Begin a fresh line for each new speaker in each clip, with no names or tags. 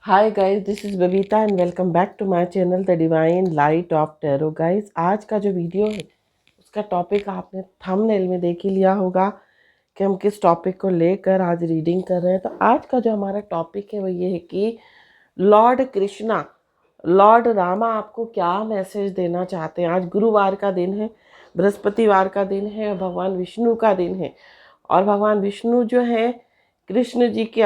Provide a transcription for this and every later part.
Hi guys, this is Babita and welcome back to my channel the divine light of tarot. Guys, आज का जो video है उसका topic आपने थंबनेल में देख ही लिया होगा कि हम किस टॉपिक को लेकर आज रीडिंग कर रहे हैं। तो आज का जो हमारा टॉपिक है वो ये है कि लॉर्ड कृष्णा, लॉर्ड रामा आपको क्या मैसेज देना चाहते हैं। आज गुरुवार का दिन है, बृहस्पतिवार का दिन है, भगवान विष्णु का दिन है। और भगवान विष्णु जो है कृष्ण जी के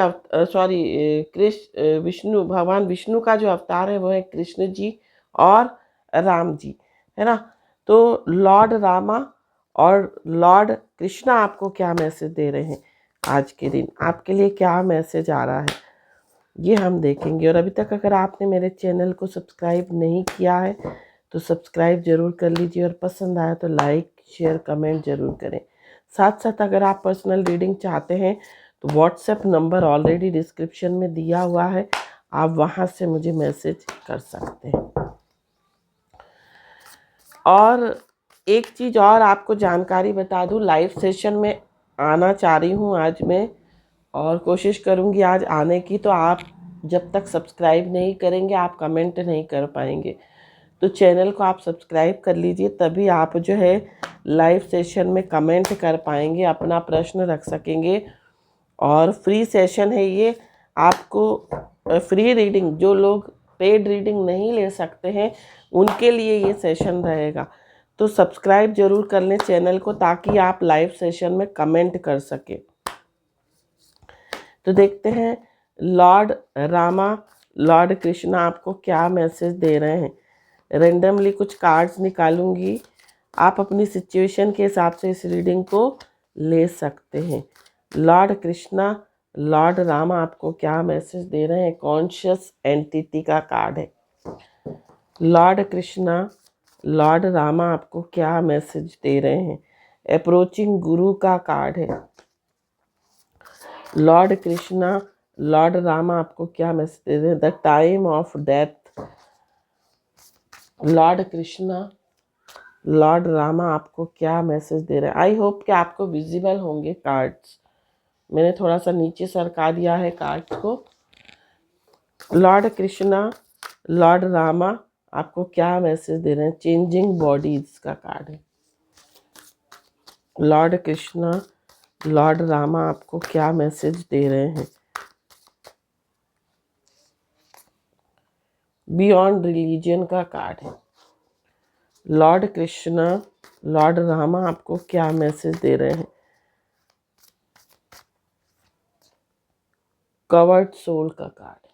विष्णु, भगवान विष्णु का जो अवतार है वो है कृष्ण जी और राम जी, है ना। तो लॉर्ड रामा और लॉर्ड कृष्णा आपको क्या मैसेज दे रहे हैं आज के दिन, आपके लिए क्या मैसेज आ रहा है ये हम देखेंगे। और अभी तक अगर आपने मेरे चैनल को सब्सक्राइब नहीं किया है तो सब्सक्राइब ज़रूर कर लीजिए और पसंद आया तो लाइक शेयर कमेंट ज़रूर करें। साथ साथ अगर आप पर्सनल रीडिंग चाहते हैं तो व्हाट्सएप नंबर ऑलरेडी डिस्क्रिप्शन में दिया हुआ है, आप वहाँ से मुझे मैसेज कर सकते हैं। और एक चीज़ और आपको जानकारी बता दूँ, लाइव सेशन में आना चाह रही हूँ आज मैं, और कोशिश करूँगी आज आने की। तो आप जब तक सब्सक्राइब नहीं करेंगे आप कमेंट नहीं कर पाएंगे, तो चैनल को आप सब्सक्राइब कर लीजिए, तभी आप जो है लाइव सेशन में कमेंट कर पाएंगे, अपना प्रश्न रख सकेंगे। और फ्री सेशन है ये, आपको फ्री रीडिंग, जो लोग पेड रीडिंग नहीं ले सकते हैं उनके लिए ये सेशन रहेगा। तो सब्सक्राइब जरूर कर लें चैनल को ताकि आप लाइव सेशन में कमेंट कर सकें। तो देखते हैं लॉर्ड रामा, लॉर्ड कृष्णा आपको क्या मैसेज दे रहे हैं। रेंडमली कुछ कार्ड्स निकालूंगी, आप अपनी सिचुएशन के हिसाब से इस रीडिंग को ले सकते हैं। लॉर्ड कृष्णा, लॉर्ड रामा आपको क्या मैसेज दे रहे हैं। कॉन्शियस एंटिटी का कार्ड है। लॉर्ड कृष्णा, लॉर्ड रामा आपको क्या मैसेज दे रहे हैं। अप्रोचिंग गुरु का कार्ड है। लॉर्ड कृष्णा, लॉर्ड रामा आपको क्या मैसेज दे रहे हैं। The time of death. Lord Krishna, Lord Rama आपको क्या मैसेज दे रहे हैं। आई होप कि आपको विजिबल होंगे कार्ड्स, मैंने थोड़ा सा नीचे सरका दिया है कार्ड्स को। लॉर्ड कृष्णा, लॉर्ड रामा आपको क्या मैसेज दे रहे हैं। चेंजिंग बॉडीज का कार्ड है। लॉर्ड कृष्णा, लॉर्ड रामा आपको क्या मैसेज दे रहे हैं। बियॉन्ड रिलीजन का कार्ड है। लॉर्ड कृष्णा, लॉर्ड रामा आपको क्या मैसेज दे रहे हैं। कवर्ड सोल का कार्ड है।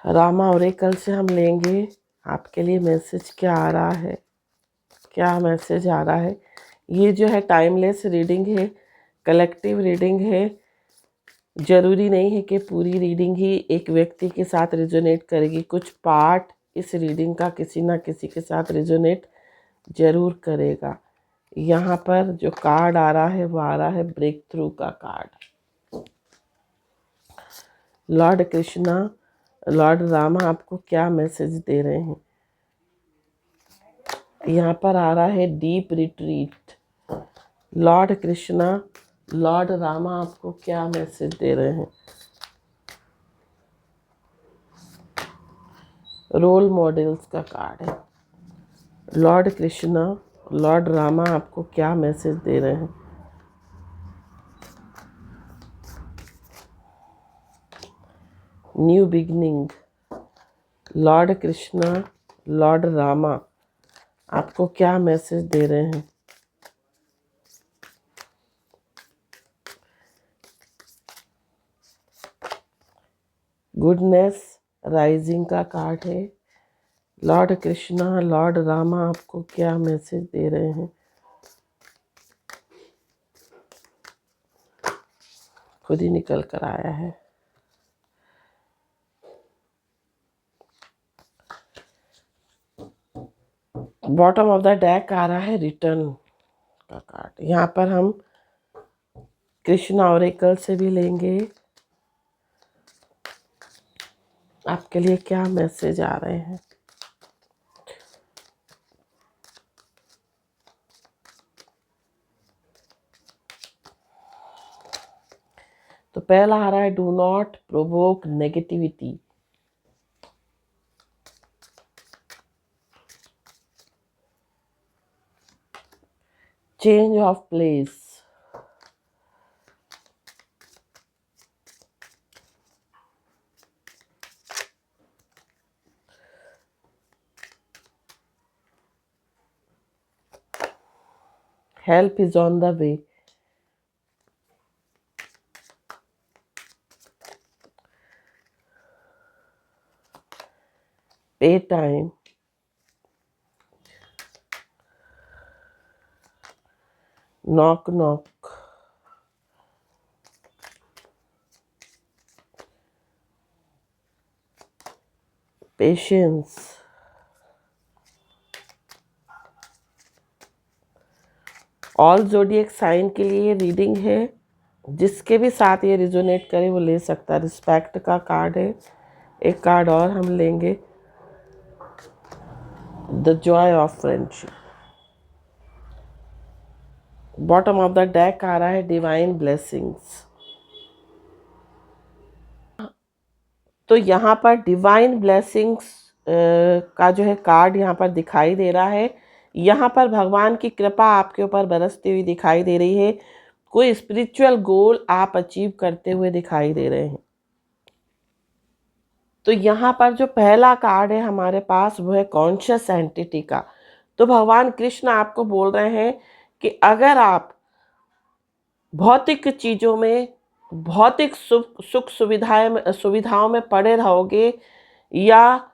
रामा ओरेकल से हम लेंगे आपके लिए मैसेज क्या आ रहा है, क्या मैसेज आ रहा है। ये जो है टाइमलेस रीडिंग है, कलेक्टिव रीडिंग है। ज़रूरी नहीं है कि पूरी रीडिंग ही एक व्यक्ति के साथ रिजोनेट करेगी, कुछ पार्ट इस रीडिंग का किसी ना किसी के साथ रिजोनेट जरूर करेगा। यहाँ पर जो कार्ड आ रहा है वो आ रहा है ब्रेक थ्रू का card. Lord Krishna, Lord Rama आपको क्या मैसेज दे रहे हैं। यहाँ पर आ रहा है deep retreat. Lord Krishna, Lord Rama आपको क्या मैसेज दे रहे हैं। रोल मॉडल्स का कार्ड है। लॉर्ड कृष्णा, लॉर्ड रामा आपको क्या मैसेज दे रहे हैं। New beginning. Lord Krishna, Lord Rama आपको क्या मैसेज दे रहे हैं। गुडनेस राइजिंग का कार्ड है। लॉर्ड कृष्णा, लॉर्ड रामा आपको क्या मैसेज दे रहे हैं। खुद ही निकल कर आया है। बॉटम ऑफ द डेक आ रहा है रिटर्न का कार्ड। यहाँ पर हम कृष्णा ओरेकल से भी लेंगे, आपके लिए क्या मैसेज आ रहे हैं। पहला आ रहा है do not provoke negativity. Change of place. Help is on the way. Pay time. Knock knock. Patience. All zodiac sign के लिए रीडिंग है, जिसके भी साथ ये रिजोनेट करे वो ले सकता है। रिस्पेक्ट का कार्ड है। एक कार्ड और हम लेंगे, the joy of friendship. Bottom of the deck आ रहा है डिवाइन ब्लेसिंग्स। तो यहाँ पर डिवाइन ब्लेसिंग्स का जो है कार्ड यहाँ पर दिखाई दे रहा है। यहाँ पर भगवान की कृपा आपके ऊपर बरसती हुई दिखाई दे रही है। कोई स्पिरिचुअल गोल आप अचीव करते हुए दिखाई दे रहे हैं। तो यहाँ पर जो पहला कार्ड है हमारे पास वो है कॉन्शियस एंटिटी का। तो भगवान कृष्ण आपको बोल रहे हैं कि अगर आप भौतिक चीज़ों में, भौतिक सुख सुविधाओं में पड़े रहोगे या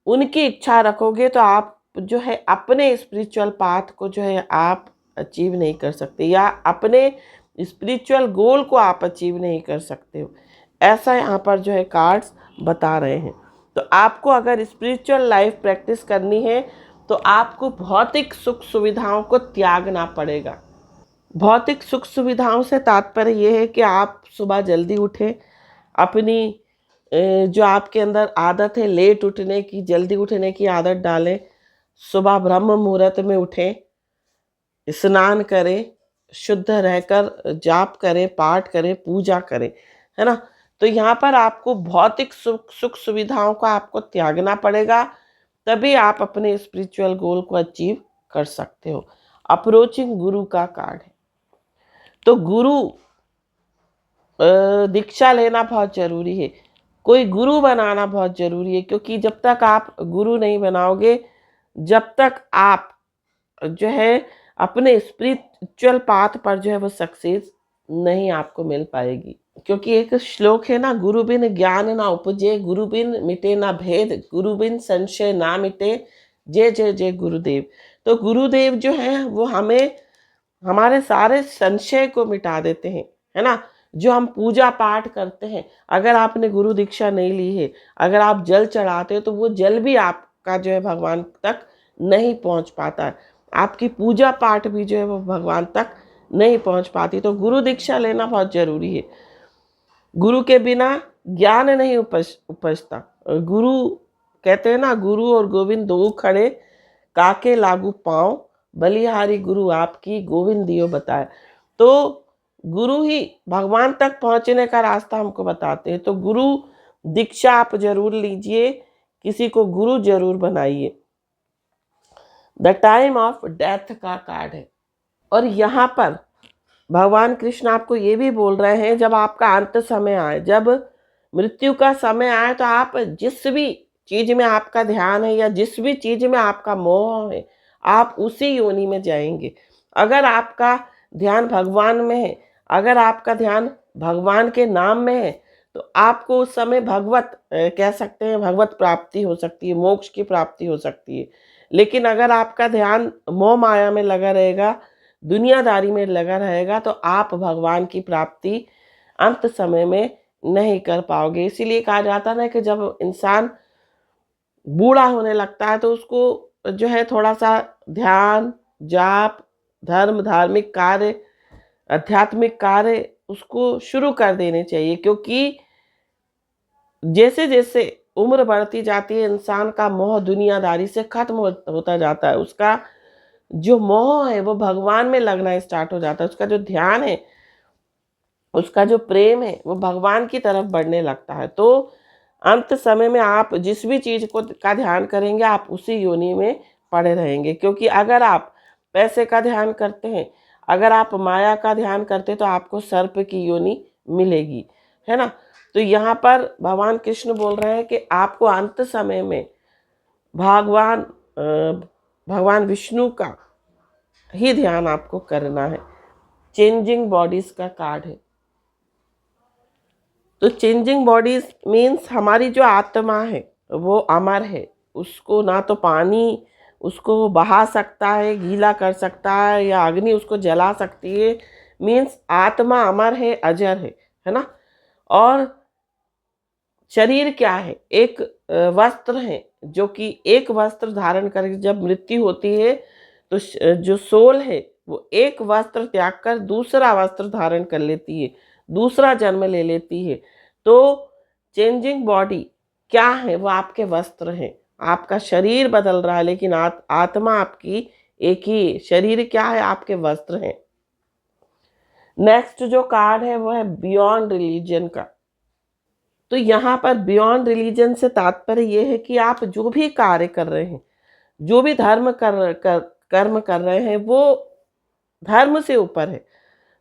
उनकी इच्छा रखोगे तो आप जो है अपने स्पिरिचुअल पाथ को जो है आप अचीव नहीं कर सकते, या अपने स्पिरिचुअल गोल को आप अचीव नहीं कर सकते हो। ऐसा यहाँ पर जो है कार्ड्स बता रहे हैं। तो आपको अगर स्पिरिचुअल लाइफ प्रैक्टिस करनी है तो आपको भौतिक सुख सुविधाओं को त्यागना पड़ेगा। भौतिक सुख सुविधाओं से तात्पर्य ये है कि आप सुबह जल्दी उठें, अपनी जो आपके अंदर आदत है लेट उठने की, जल्दी उठने की आदत डालें। सुबह ब्रह्म मुहूर्त में उठें, स्नान करें, शुद्ध रहकर जाप करें, पाठ करें, पूजा करें, है ना। तो यहाँ पर आपको भौतिक सुख सुविधाओं को आपको त्यागना पड़ेगा, तभी आप अपने स्पिरिचुअल गोल को अचीव कर सकते हो। अप्रोचिंग गुरु का कार्ड है। तो गुरु दीक्षा लेना बहुत जरूरी है, कोई गुरु बनाना बहुत जरूरी है, क्योंकि जब तक आप गुरु नहीं बनाओगे, जब तक आप जो है अपने स्पिरिचुअल पाथ पर जो है वो सक्सेस नहीं आपको मिल पाएगी। क्योंकि एक श्लोक है ना, गुरु बिन ज्ञान ना उपजे, गुरु बिन मिटे ना भेद, गुरु बिन संशय ना मिटे, जय जय जय गुरुदेव। तो गुरुदेव जो है वो हमें हमारे सारे संशय को मिटा देते हैं, है ना। जो हम पूजा पाठ करते हैं, अगर आपने गुरु दीक्षा नहीं ली है, अगर आप जल चढ़ाते हो तो वो जल भी आपका जो है भगवान तक नहीं पहुंच पाता है, आपकी पूजा पाठ भी जो है वो भगवान तक नहीं पहुंच पाती। तो गुरु दीक्षा लेना बहुत जरूरी है। गुरु के बिना ज्ञान नहीं उपजता। गुरु कहते हैं ना, गुरु और गोविंद दो खड़े, काके लागू पांव, बलिहारी गुरु आपकी, गोविंद दियो बताए। तो गुरु ही भगवान तक पहुंचने का रास्ता हमको बताते हैं। तो गुरु दीक्षा आप जरूर लीजिए, किसी को गुरु जरूर बनाइए। द टाइम ऑफ डेथ का कार्ड है। और यहाँ पर भगवान कृष्ण आपको ये भी बोल रहे हैं, जब आपका अंत समय आए, जब मृत्यु का समय आए, तो आप जिस भी चीज में आपका ध्यान है या जिस भी चीज में आपका मोह है, आप उसी योनि में जाएंगे। अगर आपका ध्यान भगवान में है, अगर आपका ध्यान भगवान के नाम में है, तो आपको उस समय भगवत कह सकते हैं, भगवत प्राप्ति हो सकती है, मोक्ष की प्राप्ति हो सकती है। लेकिन अगर आपका ध्यान मोह माया में लगा रहेगा, दुनियादारी में लगा रहेगा, तो आप भगवान की प्राप्ति अंत समय में नहीं कर पाओगे। इसीलिए कहा जाता है कि जब इंसान बूढ़ा होने लगता है तो उसको जो है थोड़ा सा ध्यान, जाप, धर्म, धार्मिक कार्य, आध्यात्मिक कार्य उसको शुरू कर देने चाहिए। क्योंकि जैसे जैसे उम्र बढ़ती जाती है, इंसान का मोह दुनियादारी से खत्म होता जाता है। उसका जो मोह है वो भगवान में लगना स्टार्ट हो जाता है। उसका जो ध्यान है उसका जो प्रेम है वो भगवान की तरफ बढ़ने लगता है। तो अंत समय में आप जिस भी चीज़ को का ध्यान करेंगे आप उसी योनि में पड़े रहेंगे। क्योंकि अगर आप पैसे का ध्यान करते हैं, अगर आप माया का ध्यान करते हैं तो आपको सर्प की योनि मिलेगी, है ना। तो यहाँ पर भगवान कृष्ण बोल रहे हैं कि आपको अंत समय में भगवान भगवान विष्णु का ही ध्यान आपको करना है। चेंजिंग बॉडीज का कार्ड है। तो चेंजिंग बॉडीज मीन्स हमारी जो आत्मा है वो अमर है, उसको ना तो पानी उसको बहा सकता है, गीला कर सकता है, या अग्नि उसको जला सकती है। मीन्स आत्मा अमर है, अजर है ना। और शरीर क्या है, एक वस्त्र है, जो कि एक वस्त्र धारण करके जब मृत्यु होती है तो जो सोल है वो एक वस्त्र त्याग कर दूसरा वस्त्र धारण कर लेती है, दूसरा जन्म ले लेती है। तो चेंजिंग बॉडी क्या है, वो आपके वस्त्र हैं। आपका शरीर बदल रहा है लेकिन आत्मा आपकी एक ही है। शरीर क्या है, आपके वस्त्र हैं। नेक्स्ट जो कार्ड है वो है बियॉन्ड रिलीजन का। तो यहाँ पर बियॉन्ड रिलीजन से तात्पर्य ये है कि आप जो भी कार्य कर रहे हैं, जो भी कर्म कर रहे हैं वो धर्म से ऊपर है।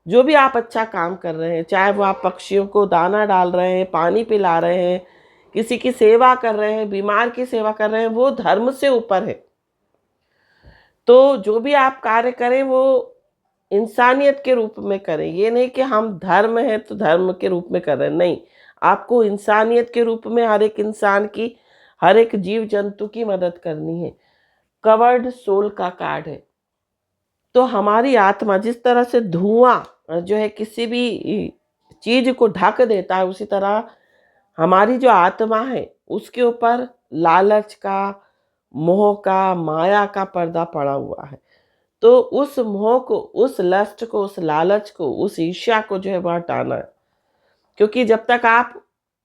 जो भी आप अच्छा काम कर रहे हैं, चाहे वो आप पक्षियों को दाना डाल रहे हैं, पानी पिला रहे हैं, किसी की सेवा कर रहे हैं, बीमार की सेवा कर रहे हैं, वो धर्म से ऊपर है। तो जो भी आप कार्य करें वो इंसानियत के रूप में करें। ये नहीं कि हम धर्म है तो धर्म के रूप में कर रहे हैं, नहीं। आपको इंसानियत के रूप में हर एक इंसान की, हर एक जीव जंतु की मदद करनी है। कवर्ड सोल का कार्ड है। तो हमारी आत्मा जिस तरह से धुआं जो है किसी भी चीज को ढक देता है, उसी तरह हमारी जो आत्मा है उसके ऊपर लालच का, मोह का, माया का पर्दा पड़ा हुआ है। तो उस मोह को, उस लस्ट को, उस लालच को, उस ईर्ष्या को जो है वह हटाना है। क्योंकि जब तक आप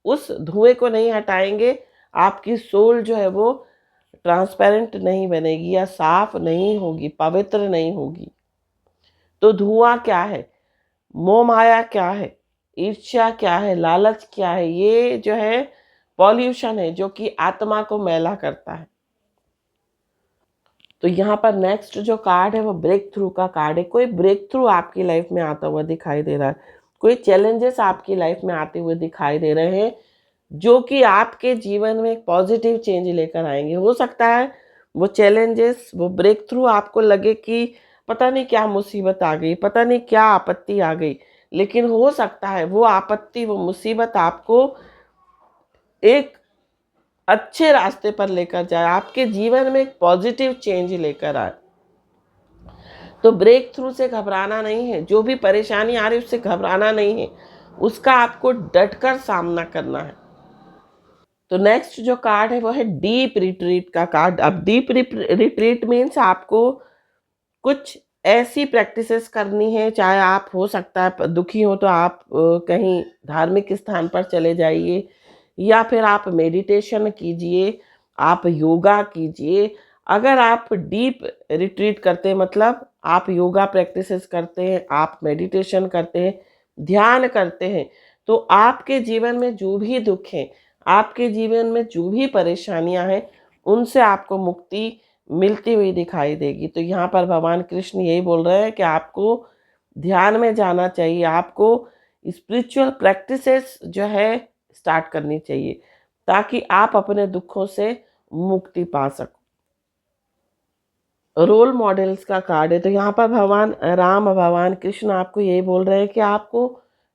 उस धुएं को नहीं हटाएंगे आपकी सोल जो है वो ट्रांसपेरेंट नहीं बनेगी, या साफ नहीं होगी, पवित्र नहीं होगी। तो धुआं क्या है, मोह माया क्या है, ईर्ष्या क्या है, लालच क्या है, ये जो है पॉल्यूशन है जो कि आत्मा को मैला करता है। तो यहाँ पर नेक्स्ट जो कार्ड है वो ब्रेक थ्रू का कार्ड है। कोई ब्रेक थ्रू आपकी लाइफ में आता हुआ दिखाई दे रहा है, कोई चैलेंजेस आपकी लाइफ में आते हुए दिखाई दे रहे हैं जो कि आपके जीवन में एक पॉजिटिव चेंज लेकर आएंगे। हो सकता है वो चैलेंजेस, वो ब्रेक थ्रू आपको लगे कि पता नहीं क्या मुसीबत आ गई, पता नहीं क्या आपत्ति आ गई, लेकिन हो सकता है वो आपत्ति, वो मुसीबत आपको एक अच्छे रास्ते पर लेकर जाए, आपके जीवन में एक पॉजिटिव चेंज लेकर आए। तो ब्रेक थ्रू से घबराना नहीं है, जो भी परेशानी आ रही है उससे घबराना नहीं है, उसका आपको डटकर सामना करना है। तो नेक्स्ट जो कार्ड है वो है डीप रिट्रीट का कार्ड। अब डीप रिट्रीट मीन्स आपको कुछ ऐसी प्रैक्टिसेस करनी है, चाहे आप, हो सकता है दुखी हो तो आप कहीं धार्मिक स्थान पर चले जाइए, या फिर आप मेडिटेशन कीजिए, आप योगा कीजिए। अगर आप डीप रिट्रीट करते हैं, मतलब आप योगा प्रैक्टिसेस करते हैं, आप मेडिटेशन करते हैं, ध्यान करते हैं, तो आपके जीवन में जो भी दुख है, आपके जीवन में जो भी परेशानियां हैं, उनसे आपको मुक्ति मिलती हुई दिखाई देगी। तो यहाँ पर भगवान कृष्ण यही बोल रहे हैं कि आपको ध्यान में जाना चाहिए, आपको स्पिरिचुअल प्रैक्टिसेस जो है स्टार्ट करनी चाहिए, ताकि आप अपने दुखों से मुक्ति पा सको। रोल मॉडल्स का कार्ड है। तो यहाँ पर भगवान राम, भगवान कृष्ण आपको यही बोल रहे हैं कि आपको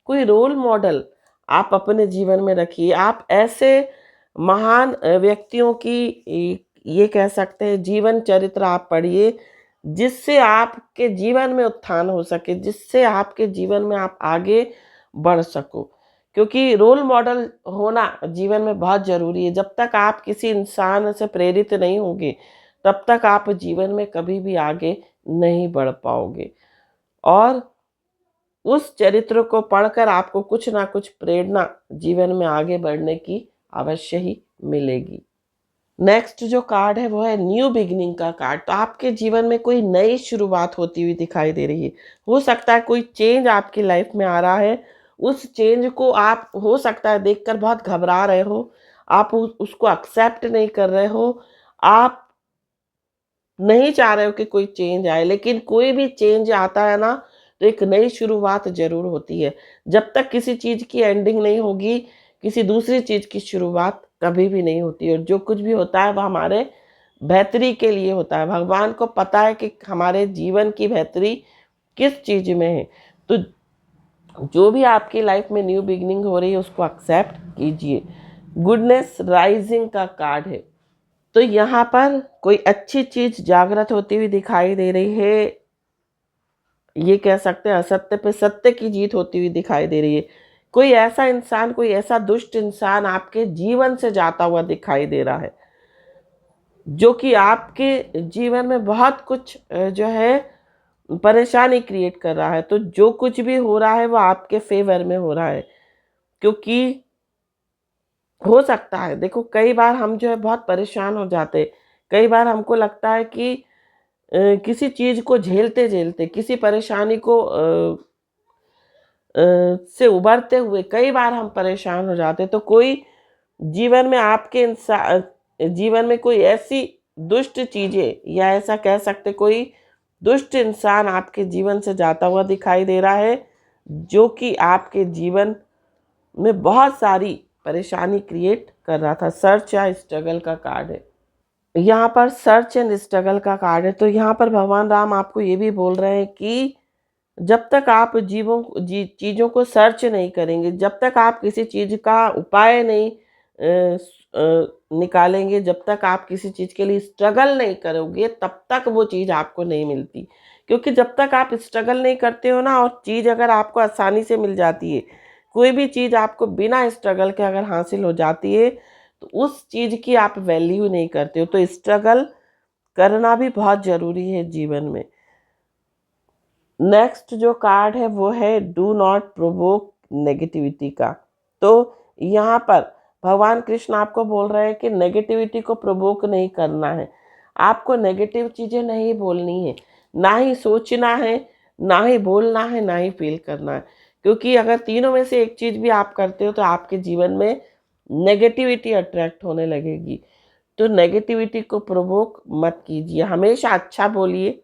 कोई रोल मॉडल आप अपने जीवन में रखिए। आप ऐसे महान व्यक्तियों की, ये कह सकते हैं, जीवन चरित्र आप पढ़िए, जिससे आपके जीवन में उत्थान हो सके, जिससे आपके जीवन में आप आगे बढ़ सको। क्योंकि रोल मॉडल होना जीवन में बहुत ज़रूरी है। जब तक आप किसी इंसान से प्रेरित नहीं होंगे तब तक आप जीवन में कभी भी आगे नहीं बढ़ पाओगे, और उस चरित्र को पढ़कर आपको कुछ ना कुछ प्रेरणा जीवन में आगे बढ़ने की अवश्य ही मिलेगी। नेक्स्ट जो कार्ड है वो है न्यू बिगिनिंग का कार्ड। तो आपके जीवन में कोई नई शुरुआत होती हुई दिखाई दे रही है। हो सकता है कोई चेंज आपकी लाइफ में आ रहा है, उस चेंज को आप हो सकता है देखकर बहुत घबरा रहे हो, आप उसको एक्सेप्ट नहीं कर रहे हो, आप नहीं चाह रहे हो कि कोई चेंज आए, लेकिन कोई भी चेंज आता है ना तो एक नई शुरुआत ज़रूर होती है। जब तक किसी चीज़ की एंडिंग नहीं होगी, किसी दूसरी चीज़ की शुरुआत कभी भी नहीं होती, और जो कुछ भी होता है वह हमारे बेहतरी के लिए होता है। भगवान को पता है कि हमारे जीवन की बेहतरी किस चीज़ में है। तो जो भी आपकी लाइफ में न्यू बिगिनिंग हो रही है उसको एक्सेप्ट कीजिए। गुडनेस राइजिंग का कार्ड है। तो यहाँ पर कोई अच्छी चीज जागृत होती हुई दिखाई दे रही है। ये कह सकते हैं असत्य पे सत्य की जीत होती हुई दिखाई दे रही है। कोई ऐसा इंसान, कोई ऐसा दुष्ट इंसान आपके जीवन से जाता हुआ दिखाई दे रहा है, जो कि आपके जीवन में बहुत कुछ जो है परेशानी क्रिएट कर रहा है। तो जो कुछ भी हो रहा है वो आपके फेवर में हो रहा है, क्योंकि हो सकता है, देखो कई बार हम जो है बहुत परेशान हो जाते, कई बार हमको लगता है कि किसी चीज को झेलते झेलते, किसी परेशानी को से उबरते हुए कई बार हम परेशान हो जाते। तो कोई जीवन में आपके इंसान जीवन में कोई ऐसी दुष्ट चीजें, या ऐसा कह सकते कोई दुष्ट इंसान आपके जीवन से जाता हुआ दिखाई दे रहा है, जो कि आपके जीवन में बहुत सारी परेशानी क्रिएट कर रहा था। सर्च या स्ट्रगल का कार्ड है। यहाँ पर सर्च एंड स्ट्रगल का कार्ड है। तो यहाँ पर भगवान राम आपको ये भी बोल रहे हैं कि जब तक आप चीज़ों को सर्च नहीं करेंगे, जब तक आप किसी चीज़ का उपाय नहीं निकालेंगे, जब तक आप किसी चीज़ के लिए स्ट्रगल नहीं करोगे, तब तक वो चीज़ आपको नहीं मिलती। क्योंकि जब तक आप स्ट्रगल नहीं करते हो ना, और चीज़ अगर आपको आसानी से मिल जाती है, कोई भी चीज़ आपको बिना स्ट्रगल के अगर हासिल हो जाती है, तो उस चीज़ की आप वैल्यू नहीं करते हो। तो स्ट्रगल करना भी बहुत ज़रूरी है जीवन में। नेक्स्ट जो कार्ड है वो है डू नॉट प्रोवोक नेगेटिविटी का। तो यहाँ पर भगवान कृष्ण आपको बोल रहे हैं कि नेगेटिविटी को प्रोवोक नहीं करना है, आपको नेगेटिव चीज़ें नहीं बोलनी है, ना ही सोचना है, ना ही बोलना है, ना ही फील करना है। क्योंकि अगर तीनों में से एक चीज़ भी आप करते हो तो आपके जीवन में नेगेटिविटी अट्रैक्ट होने लगेगी। तो नेगेटिविटी को प्रोवोक मत कीजिए, हमेशा अच्छा बोलिए,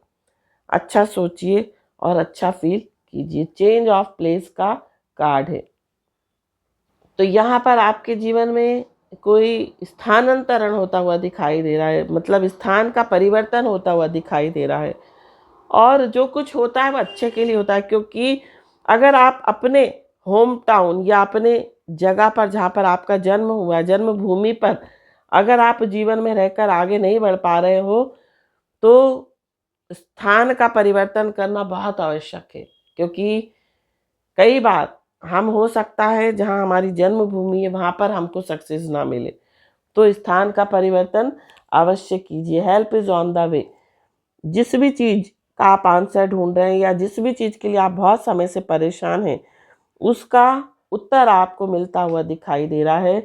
अच्छा सोचिए और अच्छा फील कीजिए। चेंज ऑफ प्लेस का कार्ड है। तो यहाँ पर आपके जीवन में कोई स्थानांतरण होता हुआ दिखाई दे रहा है, मतलब स्थान का परिवर्तन होता हुआ दिखाई दे रहा है, और जो कुछ होता है वो अच्छे के लिए होता है। क्योंकि अगर आप अपने होम टाउन या अपने जगह पर जहाँ पर आपका जन्म हुआ, जन्मभूमि पर अगर आप जीवन में रहकर आगे नहीं बढ़ पा रहे हो, तो स्थान का परिवर्तन करना बहुत आवश्यक है। क्योंकि कई बार हम हो सकता है जहाँ हमारी जन्मभूमि है वहाँ पर हमको सक्सेस ना मिले, तो स्थान का परिवर्तन अवश्य कीजिए। हेल्प इज ऑन द वे। जिस भी चीज़ का आप आंसर ढूंढ रहे हैं, या जिस भी चीज़ के लिए आप बहुत समय से परेशान हैं, उसका उत्तर आपको मिलता हुआ दिखाई दे रहा है।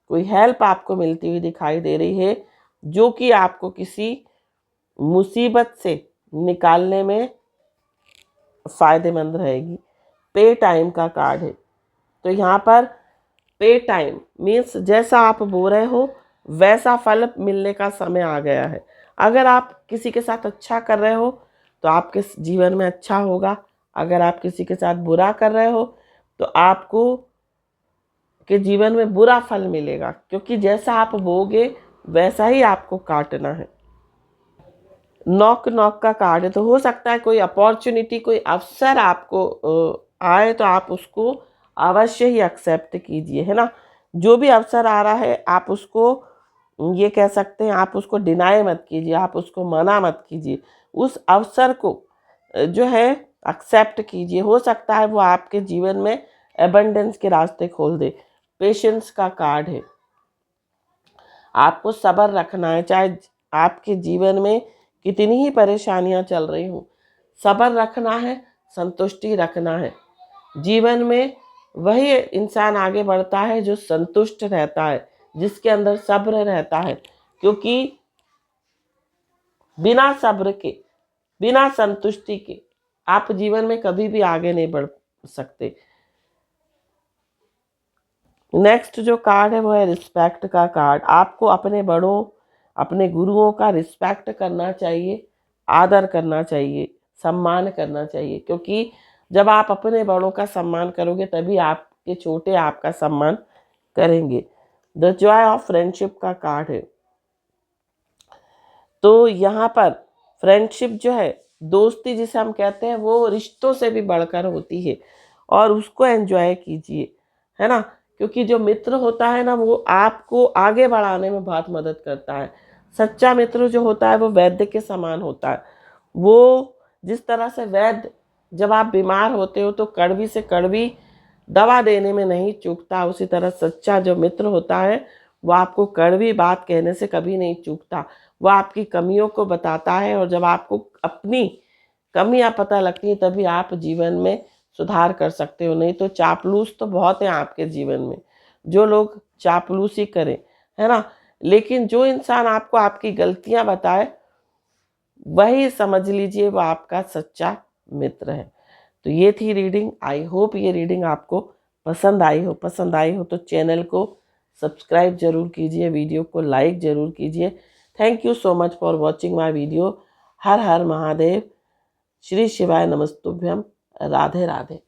कोई हेल्प आपको मिलती हुई दिखाई दे रही है, जो कि आपको किसी मुसीबत से निकालने में फ़ायदेमंद रहेगी। पे टाइम का कार्ड है। तो यहाँ पर पे टाइम मीन्स जैसा आप बो रहे हो वैसा फल मिलने का समय आ गया है। अगर आप किसी के साथ अच्छा कर रहे हो तो आपके जीवन में अच्छा होगा, अगर आप किसी के साथ बुरा कर रहे हो तो आपको के जीवन में बुरा फल मिलेगा। क्योंकि जैसा आप बोगे वैसा ही आपको काटना है। नॉक नॉक का कार्ड है। तो हो सकता है कोई अपॉर्चुनिटी, कोई अवसर आपको आए, तो आप उसको अवश्य ही एक्सेप्ट कीजिए, है ना। जो भी अवसर आ रहा है आप उसको, ये कह सकते हैं, आप उसको डिनाई मत कीजिए, आप उसको मना मत कीजिए, उस अवसर को जो है एक्सेप्ट कीजिए। हो सकता है वो आपके जीवन में एबंडेंस के रास्ते खोल दे। पेशेंस का कार्ड है। आपको सब्र रखना है, चाहे आपके जीवन में कितनी ही परेशानियां चल रही हों, सब्र रखना है, संतुष्टि रखना है। जीवन में वही इंसान आगे बढ़ता है जो संतुष्ट रहता है, जिसके अंदर सब्र रहता है। क्योंकि बिना सब्र के, बिना संतुष्टि के आप जीवन में कभी भी आगे नहीं बढ़ सकते। नेक्स्ट जो कार्ड है वो है रिस्पेक्ट का कार्ड। आपको अपने बड़ों, अपने गुरुओं का रिस्पेक्ट करना चाहिए, आदर करना चाहिए, सम्मान करना चाहिए, क्योंकि जब आप अपने बड़ों का सम्मान करोगे तभी आपके छोटे आपका सम्मान करेंगे। द जॉय ऑफ फ्रेंडशिप का कार्ड है। तो यहाँ पर फ्रेंडशिप जो है, दोस्ती जिसे हम कहते हैं, वो रिश्तों से भी बढ़कर होती है और उसको एंजॉय कीजिए, है ना। क्योंकि जो मित्र होता है ना, वो आपको आगे बढ़ाने में बहुत मदद करता है। सच्चा मित्र जो होता है वो वैद्य के समान होता है। वो जिस तरह से वैद्य, जब आप बीमार होते हो तो कड़वी से कड़वी दवा देने में नहीं चूकता, उसी तरह सच्चा जो मित्र होता है वो आपको कड़वी बात कहने से कभी नहीं चूकता। वो आपकी कमियों को बताता है और जब आपको अपनी कमियां पता लगती हैं तभी आप जीवन में सुधार कर सकते हो। नहीं तो चापलूस तो बहुत है आपके जीवन में, जो लोग चापलूसी करें, है ना। लेकिन जो इंसान आपको आपकी गलतियां बताए, वही समझ लीजिए वो आपका सच्चा मित्र है। तो ये थी रीडिंग। आई होप ये रीडिंग आपको पसंद आई हो तो चैनल को सब्सक्राइब जरूर कीजिए, वीडियो को लाइक जरूर कीजिए। Thank you so much for watching my video. हर हर महादेव। श्री शिवाय नमस्तुभ्यम। राधे राधे।